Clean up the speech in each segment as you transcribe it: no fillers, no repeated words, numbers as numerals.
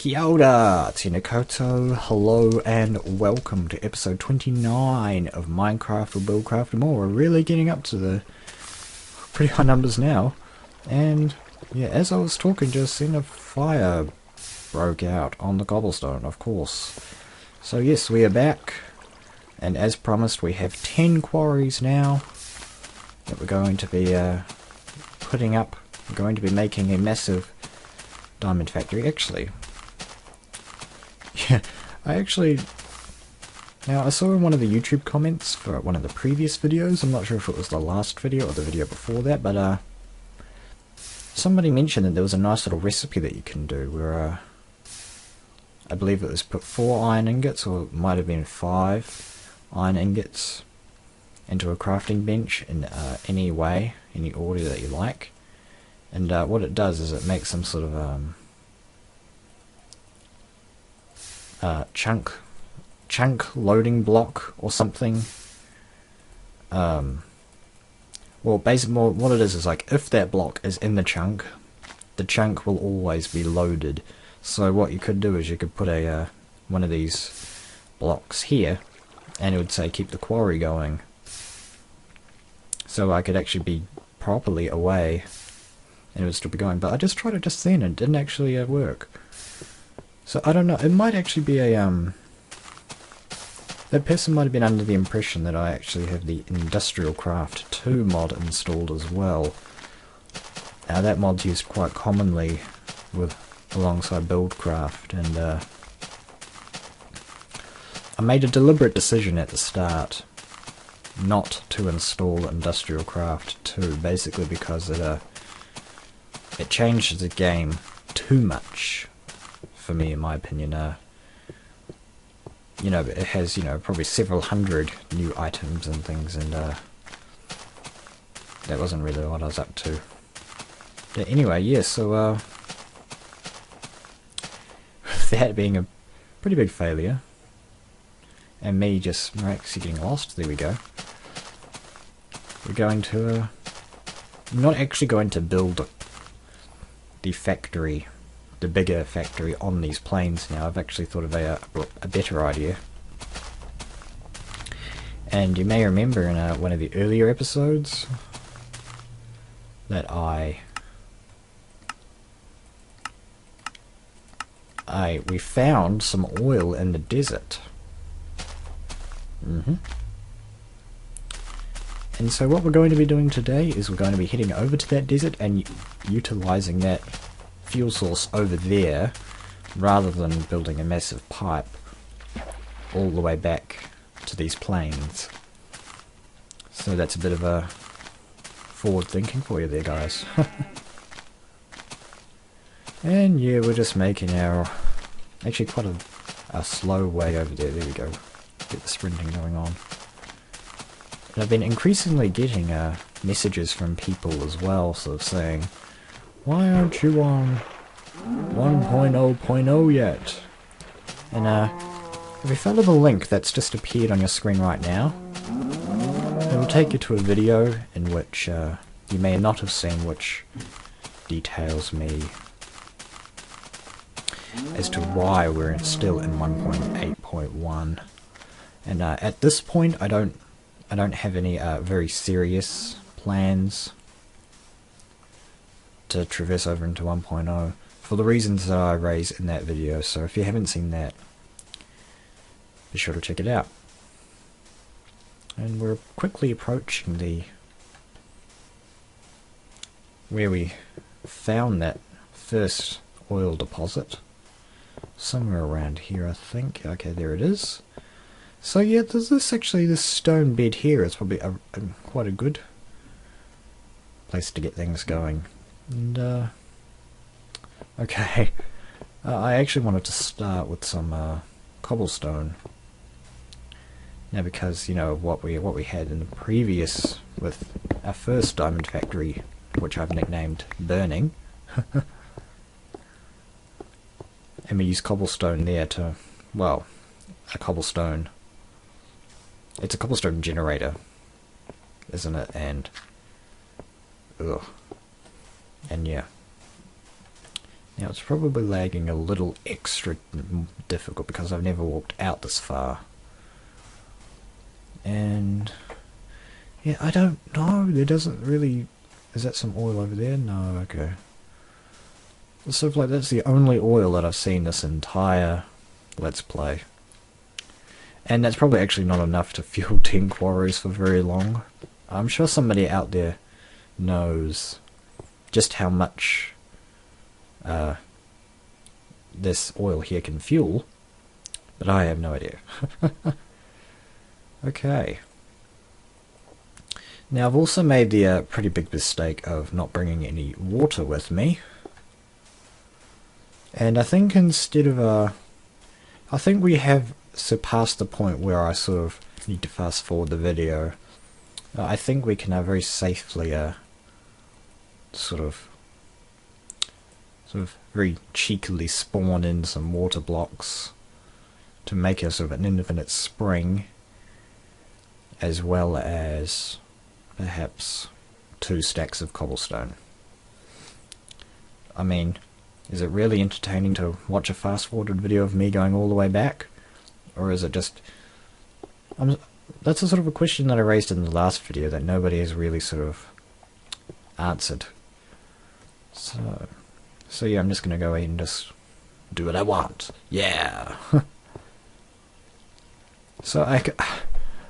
Kia ora, tēnā koutou, hello and welcome to episode 29 of Minecraft or BuildCraft and more. We're really getting up to the pretty high numbers now. And yeah, as I was talking just then, a fire broke out on the cobblestone, of course. So yes, we are back. And as promised, we have 10 quarries now that we're going to be putting up. We're going to be making a massive diamond factory. Actually, yeah, now I saw in one of the YouTube comments for one of the previous videos, I'm not sure if it was the last video or the video before that, but somebody mentioned that there was a nice little recipe that you can do where I believe it was put 4 iron ingots, or it might have been 5 iron ingots into a crafting bench in any way, any order that you like. And what it does is it makes some sort of chunk loading block or something. Well, basically what it is like, if that block is in the chunk will always be loaded. So what you could do is you could put a one of these blocks here, and it would say keep the quarry going. So I could actually be properly away and it would still be going, but I just tried it just then and it didn't actually work. So I don't know, it might actually be a that person might have been under the impression that I actually have the Industrial Craft 2 mod installed as well. Now that mod's used quite commonly alongside BuildCraft, and I made a deliberate decision at the start not to install Industrial Craft 2, basically because it changes the game too much for me, in my opinion. You know, it has, you know, probably several hundred new items and things, and that wasn't really what I was up to. But anyway, yeah, so that being a pretty big failure, and me just miraculously getting lost, there we go. We're going to, I'm not actually going to build the factory, the bigger factory on these plains now. I've actually thought of a better idea. And you may remember in one of the earlier episodes that we found some oil in the desert. And so what we're going to be doing today is we're going to be heading over to that desert and utilizing that fuel source over there, rather than building a massive pipe all the way back to these plains. So that's a bit of a forward thinking for you there, guys. And yeah, we're just making our, actually quite a slow way over there. There we go. Get the sprinting going on. And I've been increasingly getting messages from people as well, sort of saying, why aren't you on 1.0.0 yet? And if you follow the link that's just appeared on your screen right now, it will take you to a video in which you may not have seen, which details me as to why we're still in 1.8.1. And at this point, I don't have any very serious plans to traverse over into 1.0 for the reasons that I raised in that video. So if you haven't seen that, be sure to check it out. And we're quickly approaching where we found that first oil deposit, somewhere around here, I think. Okay, there it is. So yeah, there's this stone bed here. It's probably quite a good place to get things going. And okay, I actually wanted to start with some cobblestone. Now, because you know what we had in the previous, with our first diamond factory, which I've nicknamed Burning, and we used cobblestone there to, well, a cobblestone. It's a cobblestone generator, isn't it? And ugh. And yeah. Now it's probably lagging a little extra difficult because I've never walked out this far. And yeah, I don't know, there doesn't really... Is that some oil over there? No, okay. It's sort of like that's the only oil that I've seen this entire Let's Play. And that's probably actually not enough to fuel 10 quarries for very long. I'm sure somebody out there knows just how much this oil here can fuel, but I have no idea. Okay. Now I've also made the pretty big mistake of not bringing any water with me. And I think instead of I think we have surpassed the point where I sort of need to fast forward the video. I think we can very safely sort of very cheekily spawn in some water blocks to make a sort of an infinite spring, as well as perhaps 2 stacks of cobblestone. I mean, is it really entertaining to watch a fast forwarded video of me going all the way back? Or is it just... that's a sort of a question that I raised in the last video that nobody has really sort of answered. So yeah, I'm just going to go ahead and just do what I want. Yeah! So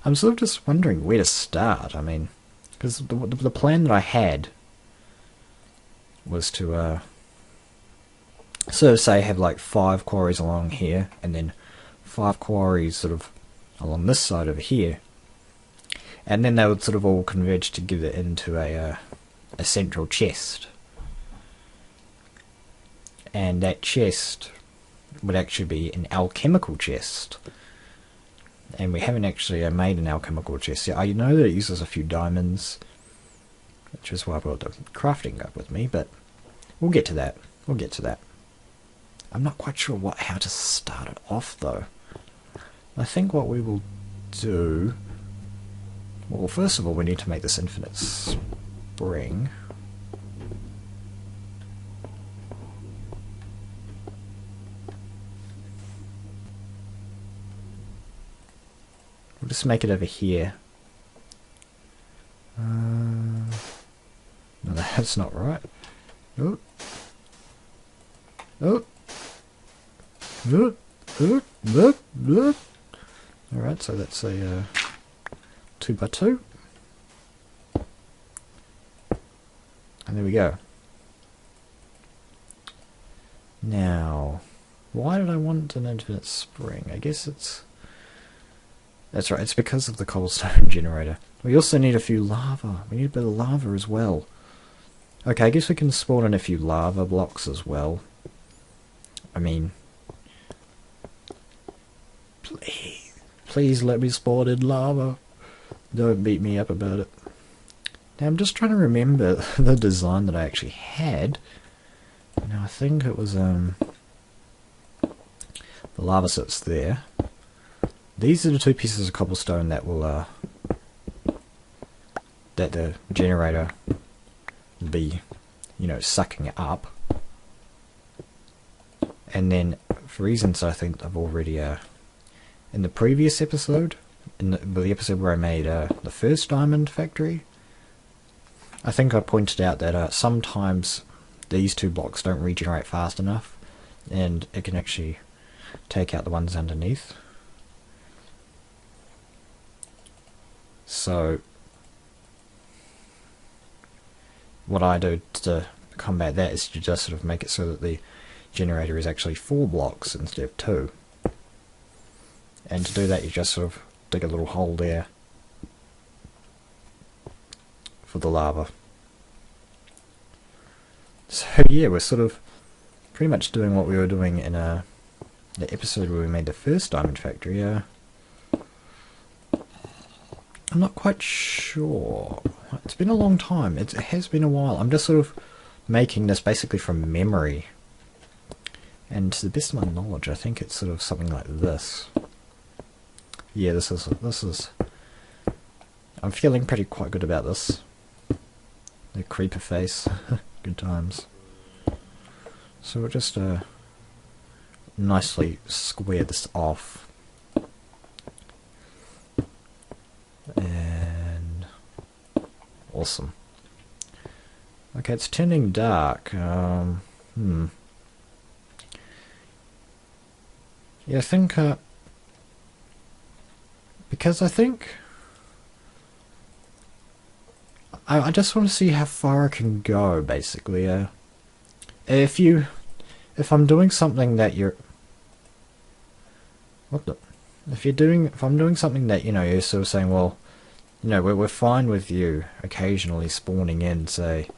I'm sort of just wondering where to start. I mean, because the plan that I had was to so say have like 5 quarries along here, and then 5 quarries sort of along this side over here, and then they would sort of all converge together into a central chest, and that chest would actually be an alchemical chest. And we haven't actually made an alchemical chest yet. I know that it uses a few diamonds, which is why I brought the crafting guide with me, but we'll get to that. We'll get to that. I'm not quite sure how to start it off though. I think what we will do... Well, first of all, we need to make this infinite spring. We'll just make it over here. No, that's not right. Oh. Oh. Alright, so that's a 2x2. And there we go. Now, why did I want an infinite spring? I guess it's... That's right, it's because of the cobblestone generator. We also need a few lava. We need a bit of lava as well. Okay, I guess we can spawn in a few lava blocks as well. I mean... Please let me spawn in lava. Don't beat me up about it. Now I'm just trying to remember the design that I actually had. Now I think it was the lava sits there. These are the 2 pieces of cobblestone that will that the generator will be, you know, sucking up. And then for reasons I think I've already in the previous episode, in the episode where I made the first diamond factory, I think I pointed out that sometimes these 2 blocks don't regenerate fast enough, and it can actually take out the ones underneath. So what I do to combat that is to just sort of make it so that the generator is actually 4 blocks instead of 2. And to do that you just sort of dig a little hole there for the lava. So yeah, we're sort of pretty much doing what we were doing in the episode where we made the first diamond factory. I'm not quite sure. It's been a long time. It has been a while. I'm just sort of making this basically from memory. And to the best of my knowledge, I think it's sort of something like this. Yeah, this is... I'm feeling quite good about this. The creeper face. Good times. So we'll just nicely square this off. And awesome. Okay, it's turning dark. Yeah, I think because I think I just want to see how far I can go, basically. If I'm doing something that you're if I'm doing something that, you know, you're sort of saying, well, you know, we're fine with you occasionally spawning in, say,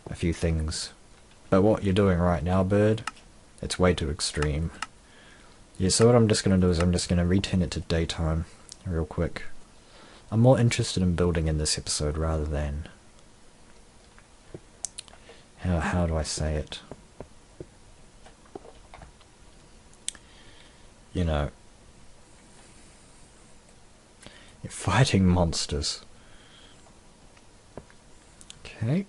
a few things, but what you're doing right now, bird, it's way too extreme. Yeah, so what I'm just going to do is I'm just going to return it to daytime real quick. I'm more interested in building in this episode rather than how do I say it? You know, you're fighting monsters. Okay,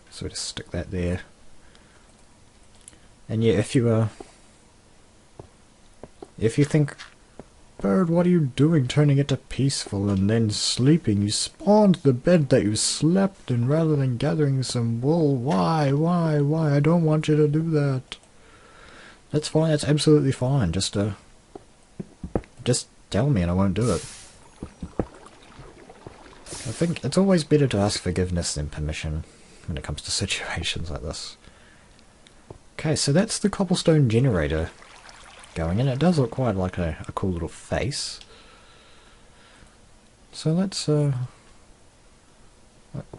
so just stick that there. And yeah, if you think, Bird, what are you doing turning it to peaceful and then sleeping? You spawned the bed that you slept in rather than gathering some wool. Why? I don't want you to do that. That's fine, that's absolutely fine. Just tell me and I won't do it. I think it's always better to ask forgiveness than permission when it comes to situations like this. Okay, so that's the cobblestone generator going in. It does look quite like a cool little face. So let's good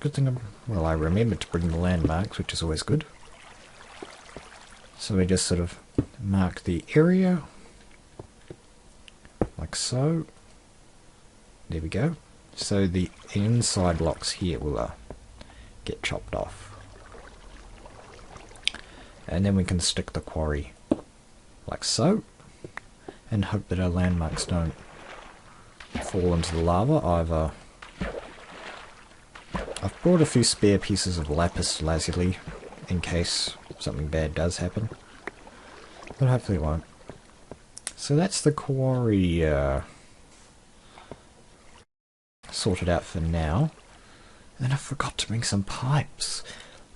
thing well, I remembered to bring the landmarks, which is always good. So we just sort of mark the area like so. There we go. So the inside blocks here will get chopped off. And then we can stick the quarry like so, and hope that our landmarks don't fall into the lava. I've brought a few spare pieces of lapis lazuli in case something bad does happen, but hopefully it won't. So that's the quarry sorted out for now. And I forgot to bring some pipes.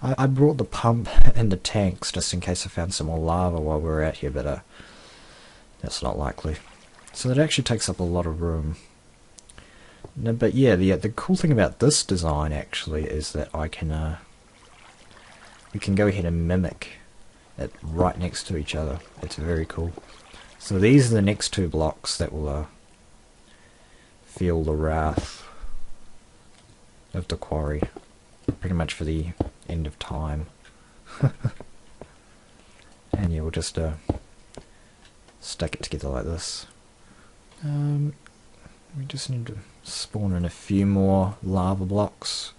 I brought the pump and the tanks just in case I found some more lava while we were out here, but that's not likely. So that actually takes up a lot of room. No, but yeah, the cool thing about this design actually is that I can we can go ahead and mimic it right next to each other. It's very cool. So these are the next two blocks that will feel the wrath of the quarry, pretty much for the end of time. And yeah, we'll just stack it together like this. We just need to spawn in a few more lava blocks.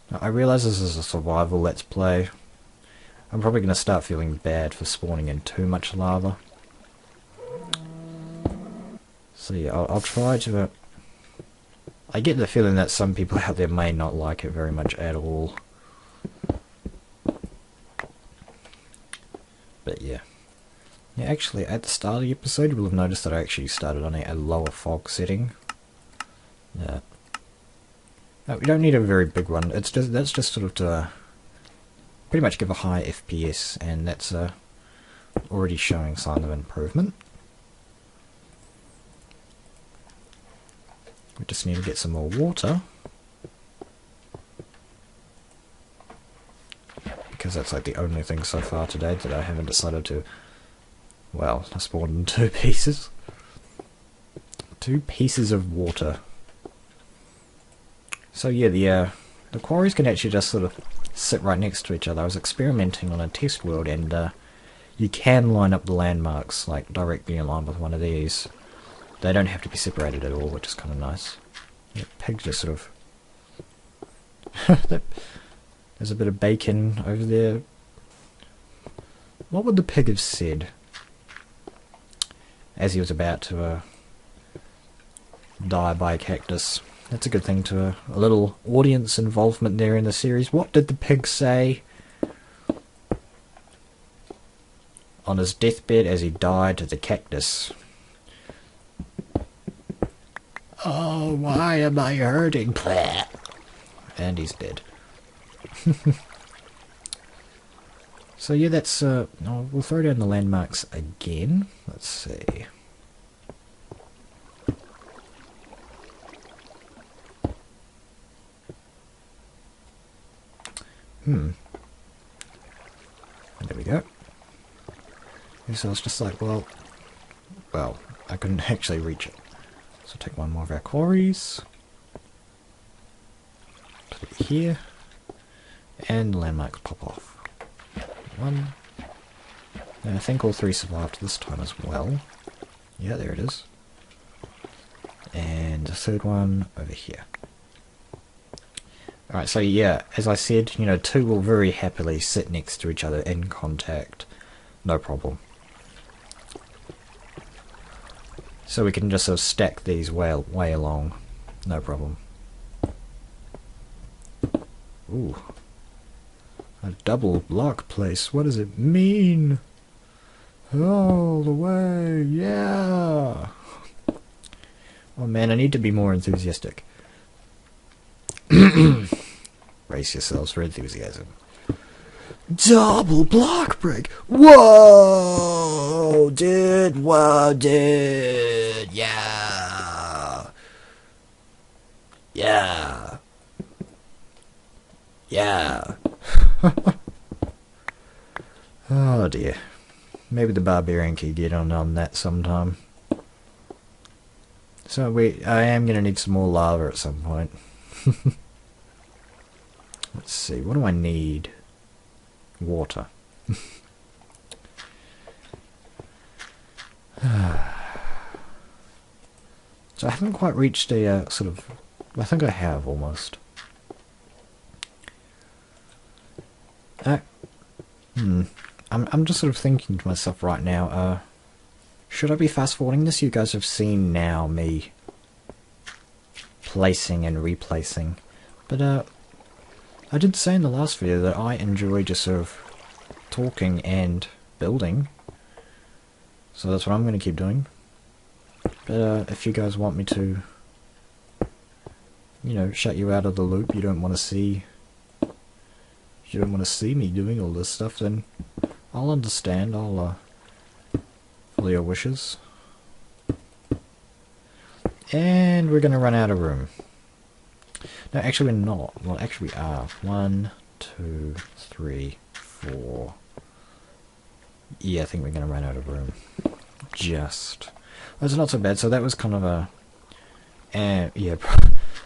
Now, I realise this is a survival let's play. I'm probably going to start feeling bad for spawning in too much lava. So yeah, I'll try to... I get the feeling that some people out there may not like it very much at all. But yeah. Yeah, actually, at the start of the episode, you will have noticed that I actually started on a lower fog setting. Yeah. No, we don't need a very big one. That's just sort of to pretty much give a high FPS, and that's already showing signs of improvement. We just need to get some more water, because that's like the only thing so far today that I haven't decided to... Well, I spawned in 2 pieces. 2 pieces of water. So yeah, the quarries can actually just sort of sit right next to each other. I was experimenting on a test world, and you can line up the landmarks like directly in line with one of these. They don't have to be separated at all, which is kind of nice. Yeah, pig just sort of... There's a bit of bacon over there. What would the pig have said as he was about to die by a cactus? That's a good thing to a little audience involvement there in the series. What did the pig say on his deathbed as he died to the cactus? Oh, why am I hurting? And he's dead. So yeah, that's we'll throw down the landmarks again. Let's see. There we go. So I was just like, well, I couldn't actually reach it. So take one more of our quarries. Put it here. And the landmarks pop off. One. And I think all three survived this time as well. Yeah, there it is. And the third one over here. Alright, so yeah, as I said, you know, two will very happily sit next to each other in contact. No problem. So we can just sort of stack these way along. No problem. Ooh. A double block place. What does it mean? All the way. Yeah. Oh man, I need to be more enthusiastic. Brace yourselves for enthusiasm. Double block break. Whoa, dude. Whoa, dude. Yeah. Yeah. Yeah. Oh dear. Maybe the barbarian could get on that sometime. So I am going to need some more lava at some point. Let's see, what do I need? Water. So I haven't quite reached a sort of... I think I have almost. I'm just sort of thinking to myself right now, should I be fast forwarding this? You guys have seen now me placing and replacing. But I did say in the last video that I enjoy just sort of talking and building. So that's what I'm going to keep doing. But if you guys want me to, you know, shut you out of the loop, you don't want to see me doing all this stuff, then I'll understand. I'll follow your wishes. And we're going to run out of room. No, actually we're not. Well, actually we are. 1, 2, 3, 4. Yeah, I think we're going to run out of room. Just. That's not so bad. So that was kind of a... yeah,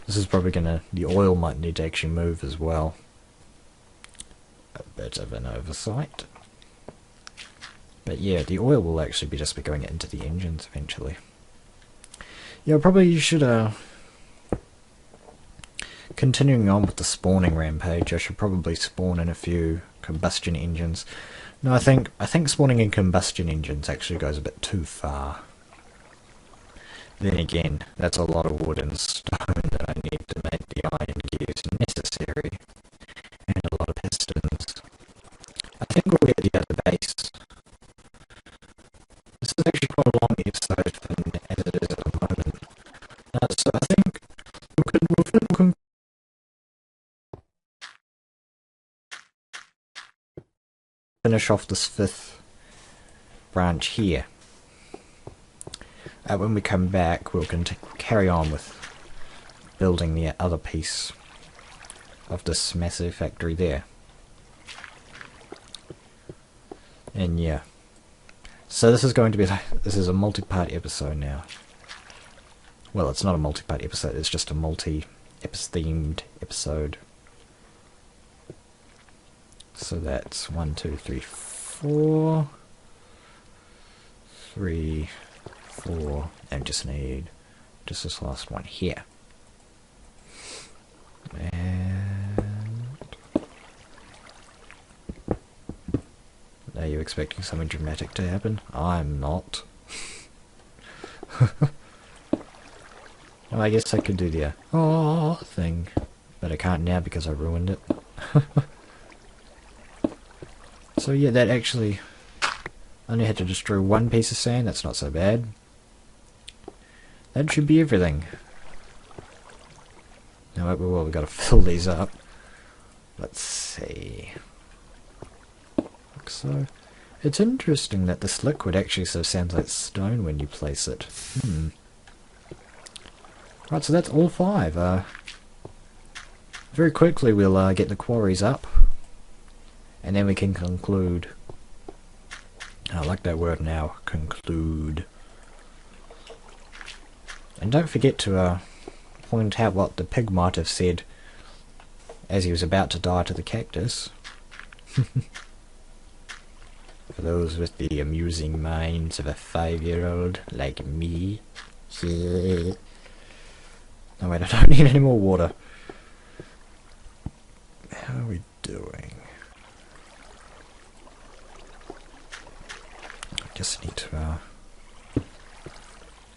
this is probably going to... The oil might need to actually move as well. A bit of an oversight. But yeah, the oil will actually be just going into the engines eventually. Yeah, probably you should... Continuing on with the spawning rampage, I should probably spawn in a few combustion engines. No, I think spawning in combustion engines actually goes a bit too far. Then again, that's a lot of wood and stone that I need to make the iron gears necessary, and a lot of pistons. I think we'll get the other base. This is actually quite a long episode as it is at the moment. So I think we can finish off this 5th branch here. When we come back, we'll carry on with building the other piece of this massive factory there. And yeah. So this is going to be... This is a multi-part episode now. Well, it's not a multi-part episode, it's just a multi-themed episode. So that's 1, 2, 3, 4. 3, 4, and just need just this last one here. And are you expecting something dramatic to happen? I'm not. Oh, I guess I could do the oh thing, but I can't now because I ruined it. So yeah, that actually only had to destroy one piece of sand. That's not so bad. That should be everything. Now, well, we've got to fill these up. Let's see. Like so. It's interesting that this liquid actually sort of sounds like stone when you place it. Right, so that's all 5. Very quickly we'll get the quarries up. And then we can conclude. I like that word now, conclude. And don't forget to point out what the pig might have said as he was about to die to the cactus. For those with the amusing minds of a 5-year-old like me. No wait, I don't need any more water. How are we doing? I just need to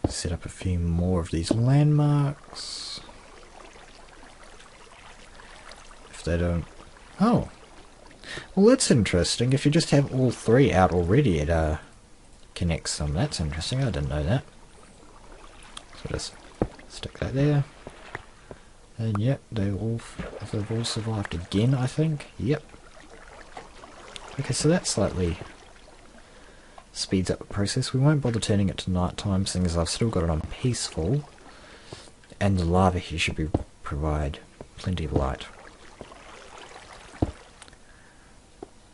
set up a few more of these landmarks. If they don't... Oh! Well, that's interesting. If you just have all 3 out already, it connects them. That's interesting. I didn't know that. So just stick that there. And yep, they've all survived again, I think. Yep. Okay, so that slightly speeds up the process. We won't bother turning it to night time, seeing as I've still got it on peaceful. And the lava here should provide plenty of light.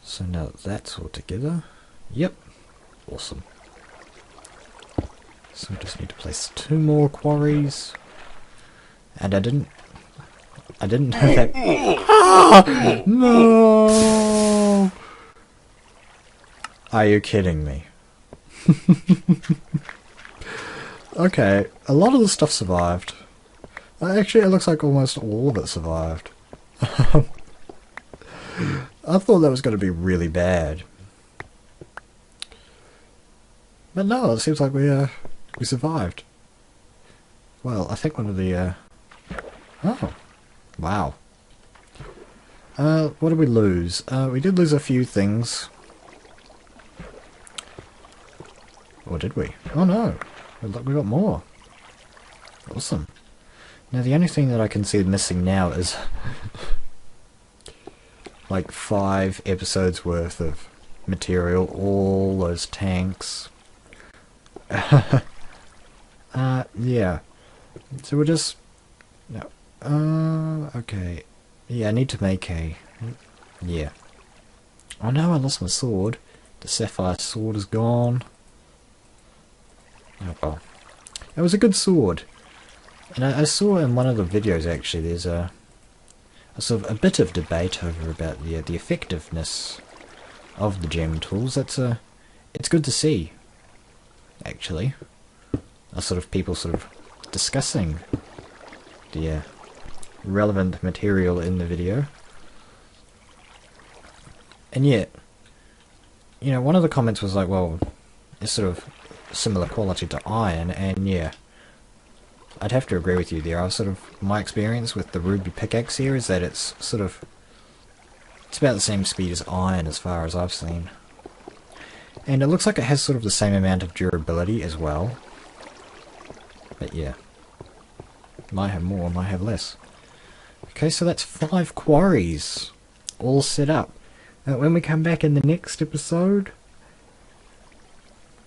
So now that that's all together, yep, awesome. So we just need to place 2 more quarries. And I didn't know that. Ah! No! Are you kidding me? Okay, a lot of the stuff survived. Actually, it looks like almost all of it survived. I thought that was going to be really bad. But no, it seems like we survived. Well, I think one of the oh. Wow. What did we lose? We did lose a few things. Or did we? Oh no. Look, we got more. Awesome. Now the only thing that I can see missing now is like 5 episodes worth of material, all those tanks. Yeah. So we'll just... No. Okay. Yeah, I need to make a... Yeah. Oh no, I lost my sword. The sapphire sword is gone. Oh well. It was a good sword. And I saw in one of the videos actually, there's a sort of a bit of debate over about the effectiveness of the gem tools. It's good to see, actually. People sort of discussing the relevant material in the video. And yet, you know, one of the comments was like, well, it's sort of similar quality to iron, and yeah, I'd have to agree with you there. My experience with the ruby pickaxe here is that it's about the same speed as iron as far as I've seen. And it looks like it has sort of the same amount of durability as well. But yeah, might have more, might have less. Okay, so that's 5 quarries all set up. When we come back in the next episode,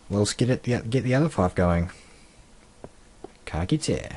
we'll get the other 5 going. Ka kite.